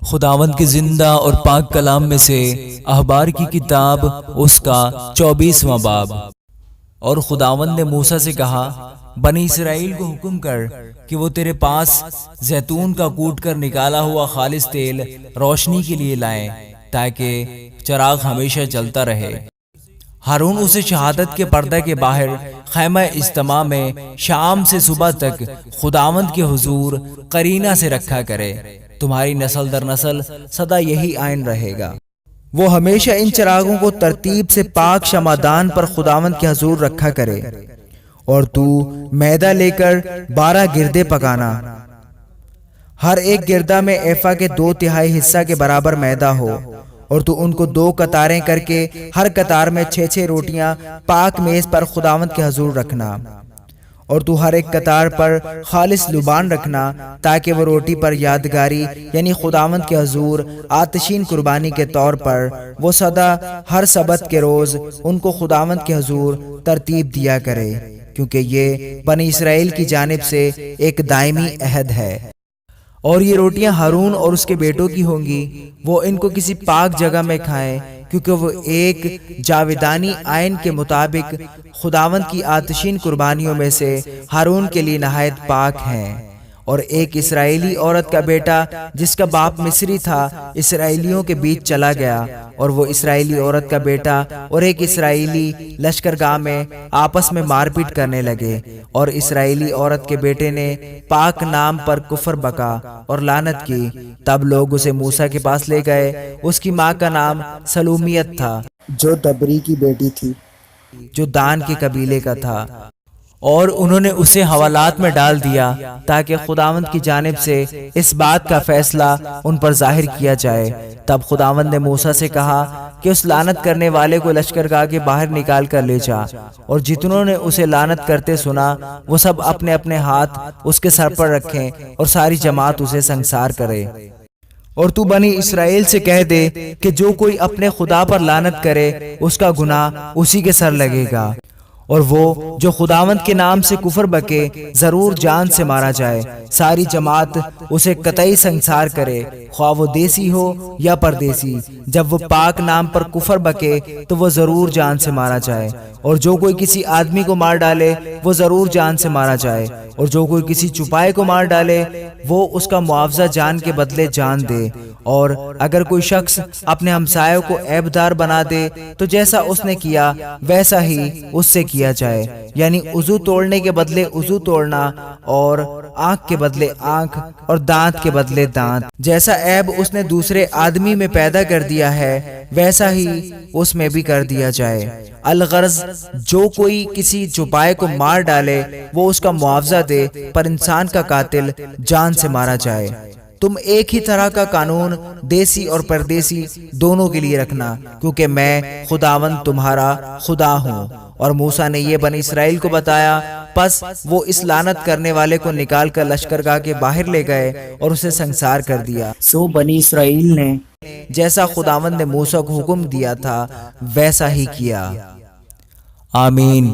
خداوند کے زندہ اور پاک کلام میں سے احبار کی کتاب اس کا 24واں باب۔ اور خداوند نے موسیٰ سے کہا، بنی اسرائیل کو حکم کر کہ وہ تیرے پاس زیتون کا کوٹ کر نکالا ہوا خالص تیل روشنی کے لیے لائیں تاکہ چراغ ہمیشہ جلتا رہے۔ ہارون اسے شہادت کے پردہ کے باہر خیمہ اجتماع میں شام سے صبح تک خداوند کے حضور قرینہ سے رکھا کرے۔ تمہاری نسل در نسل سدا یہی آئین رہے گا۔ وہ ہمیشہ ان چراغوں کو ترتیب سے پاک شمعدان پر خداوند کے حضور رکھا کرے، اور تو میدہ لے کر 12 گردے پکانا، ہر ایک گردہ میں ایفا کے 2/3 حصہ کے برابر میدہ ہو، اور تو ان کو 2 قطاریں کر کے ہر قطار میں 6 روٹیاں پاک میز پر خداوند کے حضور رکھنا، اور تو ہر ایک قطار پر خالص لبان رکھنا تاکہ وہ روٹی پر یادگاری یعنی خداوند کے حضور آتشین قربانی کے طور پر وہ سدا ہر سبت کے روز ان کو خداوند کے حضور ترتیب دیا کرے، کیونکہ یہ بنی اسرائیل کی جانب سے ایک دائمی عہد ہے۔ اور یہ روٹیاں ہارون اور اس کے بیٹوں کی ہوں گی، وہ ان کو کسی پاک جگہ میں کھائیں، کیونکہ وہ ایک جاویدانی آئین کے مطابق خداوند کی آتشین قربانیوں میں سے ہارون کے لیے نہایت پاک ہیں۔ اور ایک اسرائیلی عورت کا بیٹا جس کا باپ مصری تھا اسرائیلیوں کے بیچ چلا گیا، اور وہ اسرائیلی عورت کا بیٹا اور ایک اسرائیلی لشکرگاہ میں آپس میں مار پیٹ کرنے لگے، اور اسرائیلی عورت کے بیٹے نے پاک نام پر کفر بکا اور لعنت کی۔ تب لوگ اسے موسیٰ کے پاس لے گئے۔ اس کی ماں کا نام سلومیت تھا، جو دبری کی بیٹی تھی، جو دان کے قبیلے کا تھا، اور انہوں نے اسے حوالات میں ڈال دیا تاکہ خداوند کی جانب سے اس بات کا فیصلہ ان پر ظاہر کیا جائے۔ تب خداوند نے موسیٰ سے کہا کہ اس لعنت کرنے والے کو لشکرگاہ کے باہر نکال کر لے جا، اور جتنوں نے اسے لعنت کرتے سنا وہ سب اپنے اپنے ہاتھ اس کے سر پر رکھیں، اور ساری جماعت اسے سنگسار کرے۔ اور تو بنی اسرائیل سے کہہ دے کہ جو کوئی اپنے خدا پر لعنت کرے اس کا گناہ اسی کے سر لگے گا، اور وہ جو خداوند کے نام سے کفر بکے ضرور جان سے مارا جائے۔ ساری جماعت اسے قطعی سنگسار کرے، خواہ وہ دیسی ہو یا پردیسی۔ جب وہ پاک نام پر کفر بکے تو وہ ضرور جان سے مارا جائے، اور جو کوئی کسی آدمی کو مار ڈالے وہ ضرور جان سے مارا جائے، اور جو کوئی کسی چپائے کو مار ڈالے وہ اس کا معاوضہ جان کے بدلے جان دے۔ اور اگر کوئی شخص اپنے ہمسایوں کو عیبدار بنا دے تو جیسا اس نے کیا ویسا ہی اس سے کیا جائے، یعنی عضو توڑنے کے بدلے عضو توڑنا، اور آنکھ کے بدلے آنکھ، اور دانت کے بدلے دانت۔ جیسا عیب اس نے دوسرے آدمی میں پیدا کر دیا ہے ویسا ہی اس میں بھی کر دیا جائے۔ الغرض جو کوئی کسی چپائے کو مار ڈالے وہ اس کا معاوضہ دے، پر انسان کا قاتل جان سے مارا جائے۔ تم ایک ہی طرح کا قانون دیسی اور پردیسی دونوں کے لیے رکھنا، کیونکہ میں خداوند تمہارا خدا ہوں۔ اور موسیٰ نے یہ بنی اسرائیل کو بتایا، پس وہ اس لعنت کرنے والے کو نکال کر لشکرگاہ کے باہر لے گئے اور اسے سنگسار کر دیا۔ سو بنی اسرائیل نے جیسا خداوند نے موسیٰ کو حکم دیا تھا ویسا ہی کیا۔ آمین۔